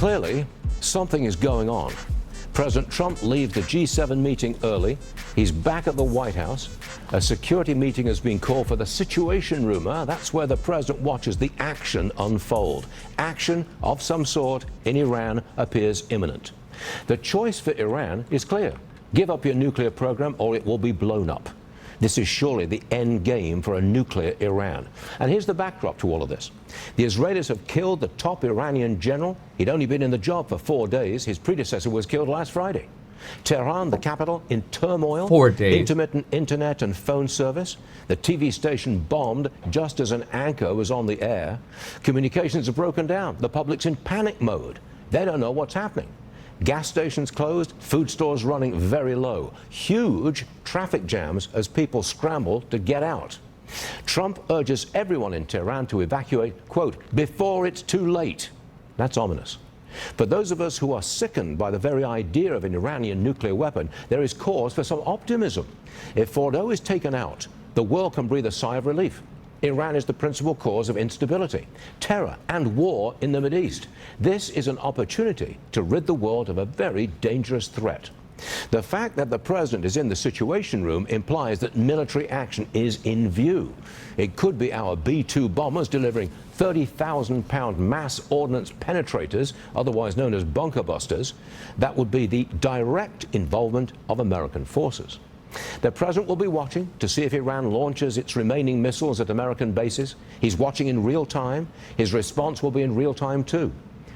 Clearly, something is going on. President Trump leaves the G7 meeting early. He's back at the White House. A security meeting has been called for the Situation Room. That's where the president watches the action unfold. Action of some sort in Iran appears imminent. The choice for Iran is clear. Give up your nuclear program or it will be blown up. This is surely the end game for a nuclear Iran. And here's the backdrop to all of this. The Israelis have killed the top Iranian general. He'd only been in the job for 4 days. His predecessor was killed last Friday. Tehran, the capital, in turmoil. 4 days. Intermittent internet and phone service. The TV station bombed just as an anchor was on the air. Communications are broken down. The public's in panic mode. They don't know what's happening. Gas stations closed, food stores running very low. Huge traffic jams as people scramble to get out. Trump urges everyone in Tehran to evacuate, quote, before it's too late. That's ominous. For those of us who are sickened by the very idea of an Iranian nuclear weapon, there is cause for some optimism. If Fordo is taken out, the world can breathe a sigh of relief. Iran is the principal cause of instability, terror, and war in the Mideast. This is an opportunity to rid the world of a very dangerous threat. The fact that the president is in the Situation Room implies that military action is in view. It could be our B-2 bombers delivering 30,000-pound mass ordnance penetrators, otherwise known as bunker busters. That would be the direct involvement of American forces. The president will be watching to see if Iran launches its remaining missiles at American bases. He's watching in real time. His response will be in real time too.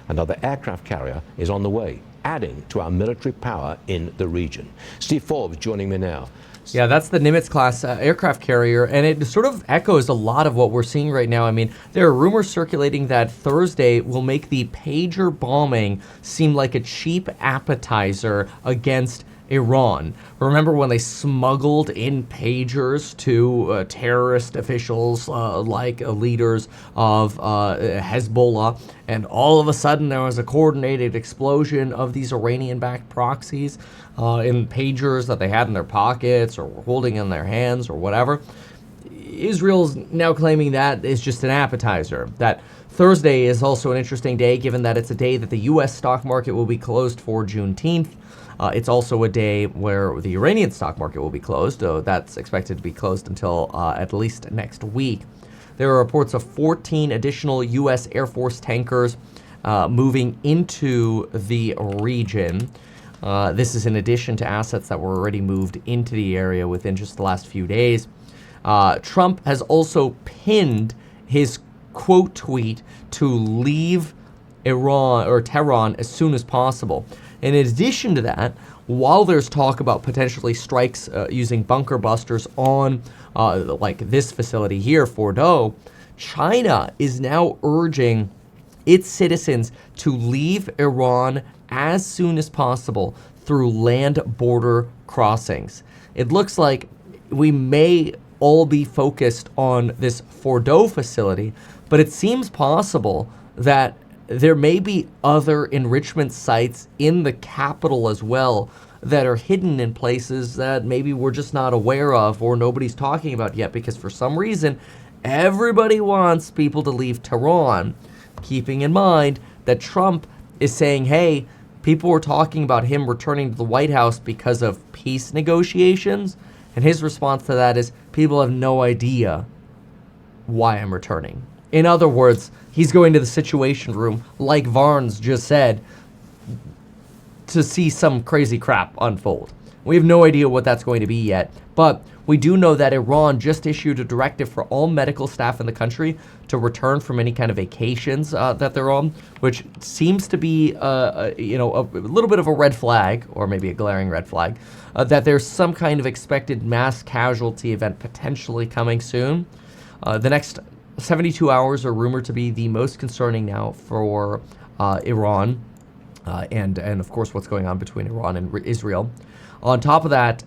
Another aircraft carrier is on the way, adding to our military power in the region. Steve Forbes joining me now. Yeah, that's the Nimitz-class aircraft carrier, and it sort of echoes a lot of what we're seeing right now. I mean, there are rumors circulating that Thursday will make the pager bombing seem like a cheap appetizer against Iran. Remember when they smuggled in pagers to terrorist officials like leaders of Hezbollah, and all of a sudden there was a coordinated explosion of these Iranian-backed proxies in pagers that they had in their pockets or were holding in their hands or whatever. Israel's now claiming that is just an appetizer. That Thursday is also an interesting day given that it's a day that the U.S. stock market will be closed for Juneteenth. It's also a day where the Iranian stock market will be closed. That's expected to be closed until at least next week. There are reports of 14 additional U.S. Air Force tankers moving into the region. This is in addition to assets that were already moved into the area within just the last few days. Trump has also pinned his quote tweet to leave Iran or Tehran as soon as possible. In addition to that, while there's talk about potentially strikes using bunker busters on like this facility here, Fordo, China is now urging its citizens to leave Iran as soon as possible through land border crossings. It looks like we may all be focused on this Fordo facility, but it seems possible that there may be other enrichment sites in the capital as well that are hidden in places that maybe we're just not aware of or nobody's talking about yet, because for some reason everybody wants people to leave Tehran, keeping in mind that Trump is saying, hey, people were talking about him returning to the White House because of peace negotiations, and his response to that is, people have no idea why I'm returning. In other words, he's going to the Situation Room, like Varnes just said, to see some crazy crap unfold. We have no idea what that's going to be yet, but we do know that Iran just issued a directive for all medical staff in the country to return from any kind of vacations that they're on, which seems to be a little bit of a red flag, or maybe a glaring red flag, that there's some kind of expected mass casualty event potentially coming soon. The next 72 hours are rumored to be the most concerning now for Iran, and of course what's going on between Iran and Israel. On top of that,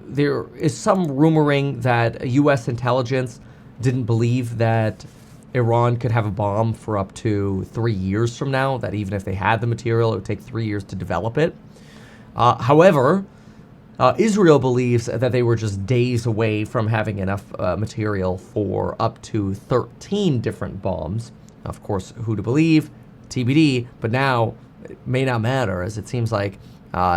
there is some rumoring that U.S. intelligence didn't believe that Iran could have a bomb for up to 3 years from now, that even if they had the material, it would take 3 years to develop it. However, Israel believes that they were just days away from having enough material for up to 13 different bombs. Of course, who to believe? TBD, but now it may not matter, as it seems like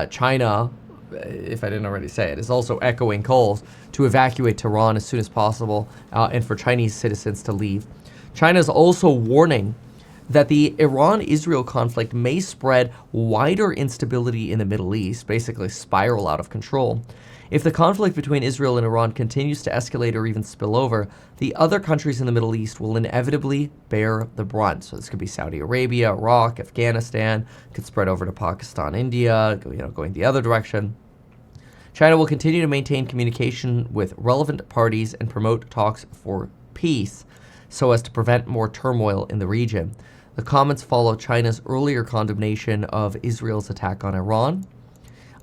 China, if I didn't already say it, is also echoing calls to evacuate Tehran as soon as possible and for Chinese citizens to leave. China is also warning that the Iran-Israel conflict may spread wider instability in the Middle East, basically spiral out of control. If the conflict between Israel and Iran continues to escalate or even spill over, the other countries in the Middle East will inevitably bear the brunt. So this could be Saudi Arabia, Iraq, Afghanistan, could spread over to Pakistan, India, going the other direction. China will continue to maintain communication with relevant parties and promote talks for peace so as to prevent more turmoil in the region. The comments follow China's earlier condemnation of Israel's attack on Iran.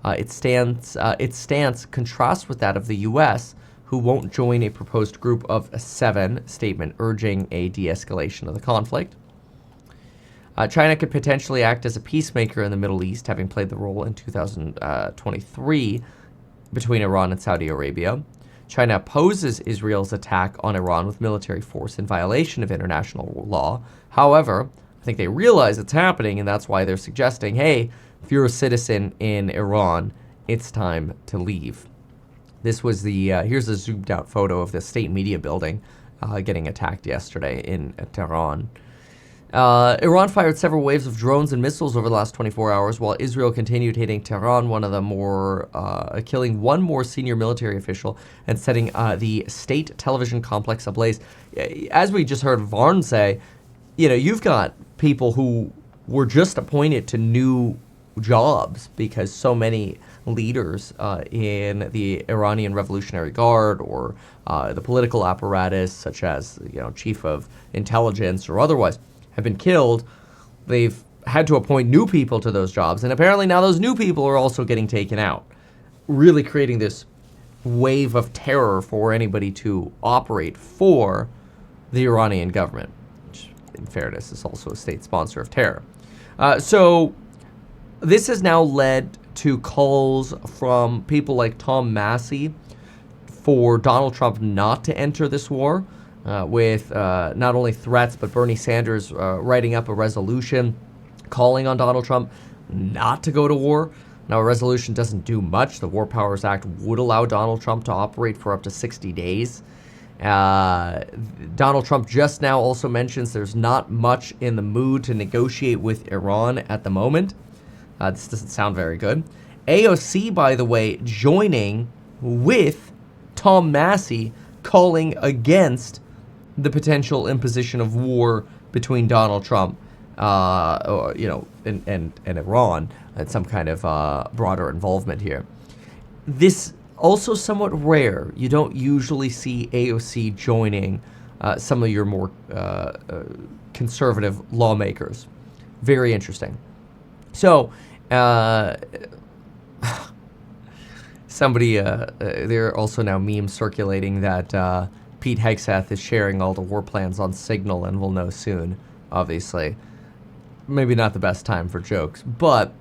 Its stance contrasts with that of the U.S., who won't join a proposed group of 7 statement urging a de-escalation of the conflict. China could potentially act as a peacemaker in the Middle East, having played the role in 2023 between Iran and Saudi Arabia. China opposes Israel's attack on Iran with military force in violation of international law. However, I think they realize it's happening, and that's why they're suggesting, hey, if you're a citizen in Iran, it's time to leave. This was here's a zoomed out photo of the state media building getting attacked yesterday in Tehran. Iran fired several waves of drones and missiles over the last 24 hours, while Israel continued hitting Tehran, killing one more senior military official and setting the state television complex ablaze. As we just heard Varn say, you've got people who were just appointed to new jobs because so many leaders in the Iranian Revolutionary Guard or the political apparatus, such as chief of intelligence or otherwise, have been killed. They've had to appoint new people to those jobs, and apparently now those new people are also getting taken out, really creating this wave of terror for anybody to operate for the Iranian government, which, in fairness, is also a state sponsor of terror. So this has now led to calls from people like Tom Massey for Donald Trump not to enter this war, with not only threats, but Bernie Sanders writing up a resolution calling on Donald Trump not to go to war. Now, a resolution doesn't do much. The War Powers Act would allow Donald Trump to operate for up to 60 days. Donald Trump just now also mentions there's not much in the mood to negotiate with Iran at the moment. This doesn't sound very good. AOC, by the way, joining with Tom Massey calling against the potential imposition of war between Donald Trump, and Iran, and some kind of broader involvement here. This also somewhat rare. You don't usually see AOC joining some of your more conservative lawmakers. Very interesting. So, there are also now memes circulating that Pete Hegseth is sharing all the war plans on Signal and will know soon, obviously. Maybe not the best time for jokes, but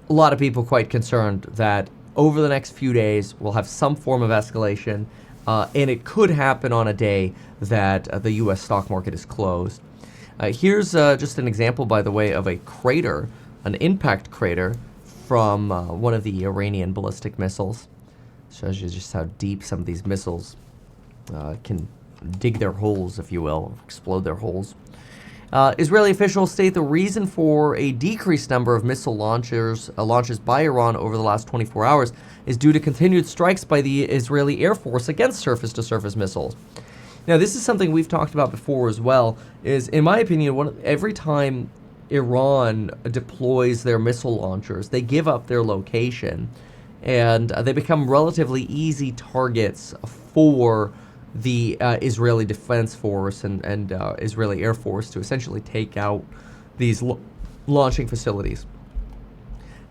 a lot of people quite concerned that over the next few days we'll have some form of escalation, and it could happen on a day that the U.S. stock market is closed. Here's just an example, by the way, of a crater, an impact crater from one of the Iranian ballistic missiles. Shows you just how deep some of these missiles can dig their holes, if you will, explode their holes. Israeli officials state the reason for a decreased number of missile launches by Iran over the last 24 hours is due to continued strikes by the Israeli Air Force against surface-to-surface missiles. Now, this is something we've talked about before as well, is, in my opinion, every time Iran deploys their missile launchers, they give up their location, and they become relatively easy targets for the Israeli Defense Force and Israeli Air Force to essentially take out these launching facilities.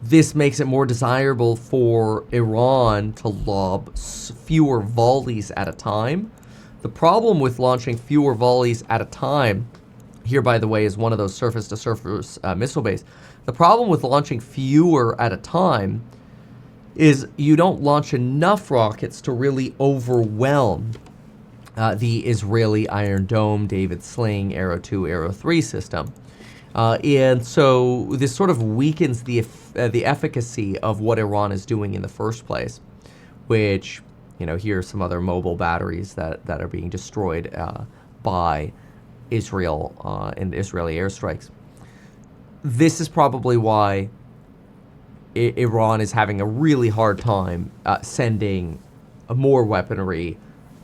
This makes it more desirable for Iran to lob fewer volleys at a time. The problem with launching fewer volleys at a time, here, by the way, is one of those surface-to-surface missile bases. The problem with launching fewer at a time is you don't launch enough rockets to really overwhelm the Israeli Iron Dome, David Sling, Arrow 2, Arrow 3 system. And so this sort of weakens the efficacy of what Iran is doing in the first place, which, here are some other mobile batteries that are being destroyed by Israel and Israeli airstrikes. This is probably why Iran is having a really hard time sending more weaponry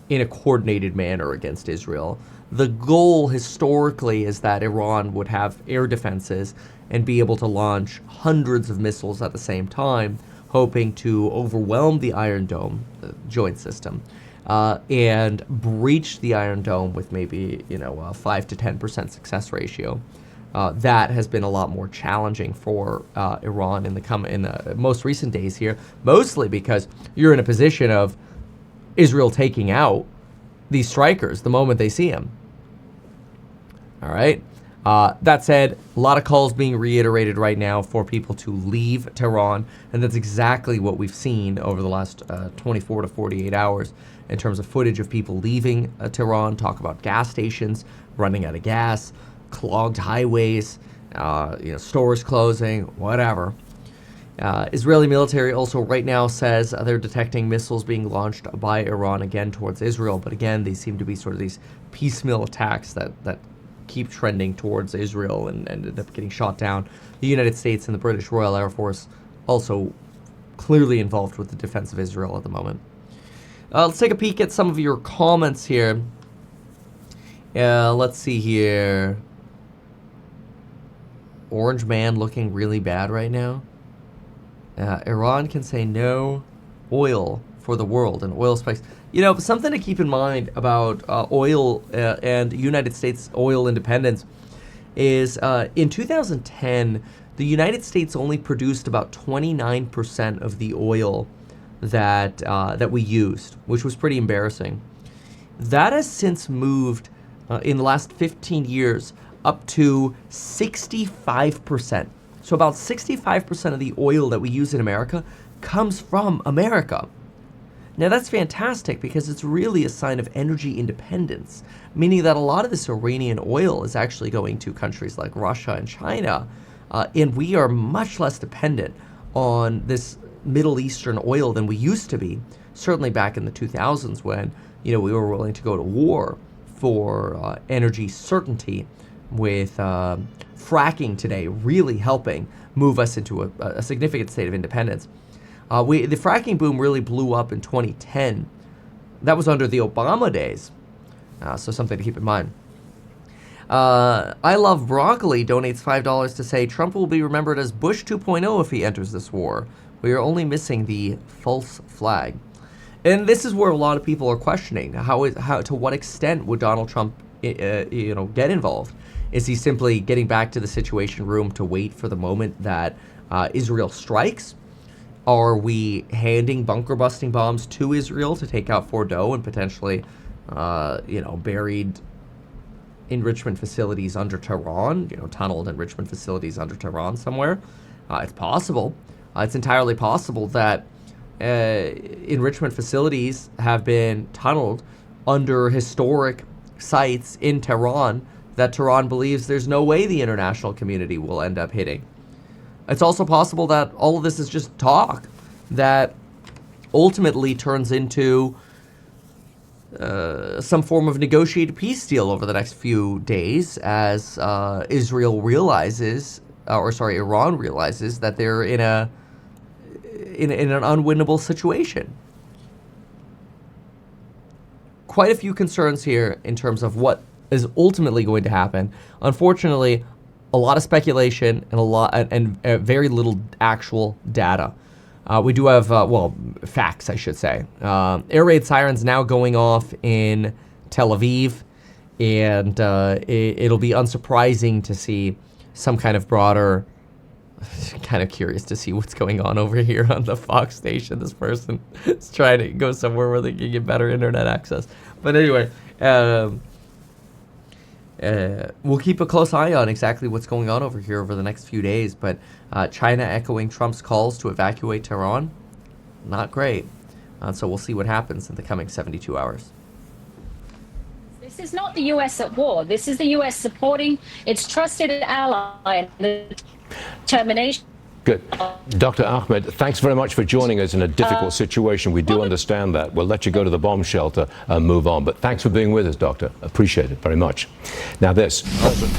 in a coordinated manner against Israel. The goal historically is that Iran would have air defenses and be able to launch hundreds of missiles at the same time, hoping to overwhelm the Iron Dome joint system and breach the Iron Dome with maybe a 5 to 10% success ratio. That has been a lot more challenging for Iran in the most recent days here, mostly because you're in a position of Israel taking out these strikers the moment they see them. All right. That said, a lot of calls being reiterated right now for people to leave Tehran, and that's exactly what we've seen over the last 24 to 48 hours in terms of footage of people leaving Tehran. Talk about gas stations running out of gas, clogged highways, stores closing, whatever. Israeli military also right now says they're detecting missiles being launched by Iran again towards Israel, but again, they seem to be sort of these piecemeal attacks that keep trending towards Israel and ended up getting shot down. The United States and the British Royal Air Force also clearly involved with the defense of Israel at the moment. Let's take a peek at some of your comments here. Let's see here. Orange Man looking really bad right now. Iran can say no oil for the world and oil spikes. Something to keep in mind about oil and United States oil independence is in 2010, the United States only produced about 29% of the oil that we used, which was pretty embarrassing. That has since moved in the last 15 years up to 65%. So about 65% of the oil that we use in America comes from America. Now that's fantastic because it's really a sign of energy independence, meaning that a lot of this Iranian oil is actually going to countries like Russia and China, and we are much less dependent on this Middle Eastern oil than we used to be, certainly back in the 2000s when we were willing to go to war for energy certainty, with fracking today really helping move us into a significant state of independence. The fracking boom really blew up in 2010. That was under the Obama days, so something to keep in mind. I Love Broccoli donates $5 to say Trump will be remembered as Bush 2.0 if he enters this war. We are only missing the false flag. And this is where a lot of people are questioning how to what extent would Donald Trump get involved? Is he simply getting back to the Situation Room to wait for the moment that Israel strikes? Are we handing bunker-busting bombs to Israel to take out Fordo and potentially, buried enrichment facilities under Tehran, tunneled enrichment facilities under Tehran somewhere? It's possible. It's entirely possible that enrichment facilities have been tunneled under historic sites in Tehran that Tehran believes there's no way the international community will end up hitting. It's also possible that all of this is just talk that ultimately turns into some form of negotiated peace deal over the next few days as Iran realizes that they're in an unwinnable situation. Quite a few concerns here in terms of what is ultimately going to happen. Unfortunately, a lot of speculation and very little actual data. We do have, facts, I should say. Air raid sirens now going off in Tel Aviv, and it'll be unsurprising to see some kind of broader. Kind of curious to see what's going on over here on the Fox station. This person is trying to go somewhere where they can get better internet access. But anyway, we'll keep a close eye on exactly what's going on over here over the next few days. But China echoing Trump's calls to evacuate Tehran, not great. So we'll see what happens in the coming 72 hours. This is not the U.S. at war. This is the U.S. supporting its trusted ally in the termination. Good. Dr. Ahmed, thanks very much for joining us in a difficult situation. We do understand that. We'll let you go to the bomb shelter and move on. But thanks for being with us, Doctor. Appreciate it very much. Now this.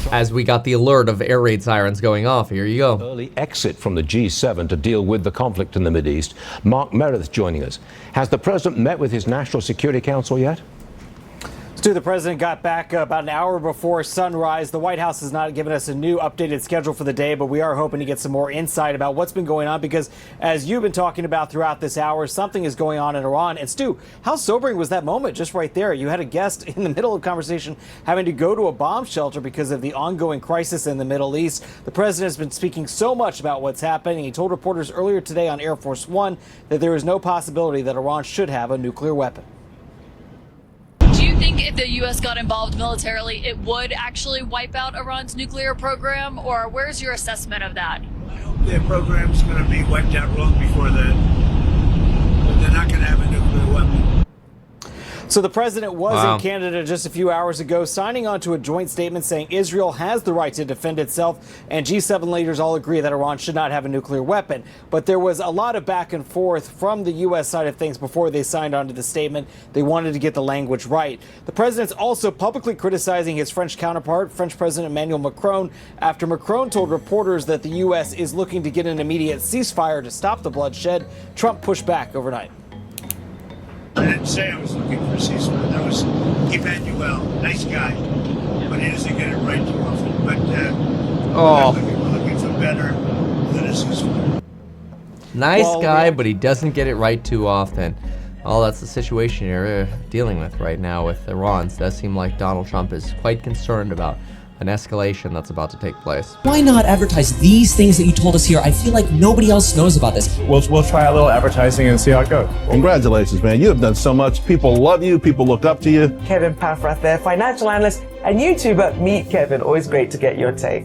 As we got the alert of air raid sirens going off, here you go. Early exit from the G7 to deal with the conflict in the Mideast. Mark Meredith joining us. Has the president met with his National Security Council yet? Stu, the president got back about an hour before sunrise. The White House has not given us a new updated schedule for the day, but we are hoping to get some more insight about what's been going on because, as you've been talking about throughout this hour, something is going on in Iran. And Stu, how sobering was that moment just right there? You had a guest in the middle of conversation having to go to a bomb shelter because of the ongoing crisis in the Middle East. The president has been speaking so much about what's happening. He told reporters earlier today on Air Force One that there is no possibility that Iran should have a nuclear weapon. Do you think if the U.S. got involved militarily, it would actually wipe out Iran's nuclear program? Or where's your assessment of that? I hope their program's going to be wiped out long before that. But they're not going to have a nuclear weapon. So the president was in Canada just a few hours ago, signing on to a joint statement saying Israel has the right to defend itself, and G7 leaders all agree that Iran should not have a nuclear weapon. But there was a lot of back and forth from the U.S. side of things before they signed on to the statement. They wanted to get the language right. The president's also publicly criticizing his French counterpart, French President Emmanuel Macron, after Macron told reporters that the U.S. is looking to get an immediate ceasefire to stop the bloodshed. Trump pushed back overnight. I didn't say I was looking for a ceasefire. That was Emmanuel, nice guy, but he doesn't get it right too often. But we're looking for better than a ceasefire. Nice guy, but he doesn't get it right too often. Oh, that's the situation you're dealing with right now with Iran. It does seem like Donald Trump is quite concerned about an escalation that's about to take place. Why not advertise these things that you told us here? I feel like nobody else knows about this. We'll try a little advertising and see how it goes. Congratulations, man. You have done so much. People love you. People look up to you. Kevin Paffrath there, financial analyst and YouTuber. Meet Kevin. Always great to get your take.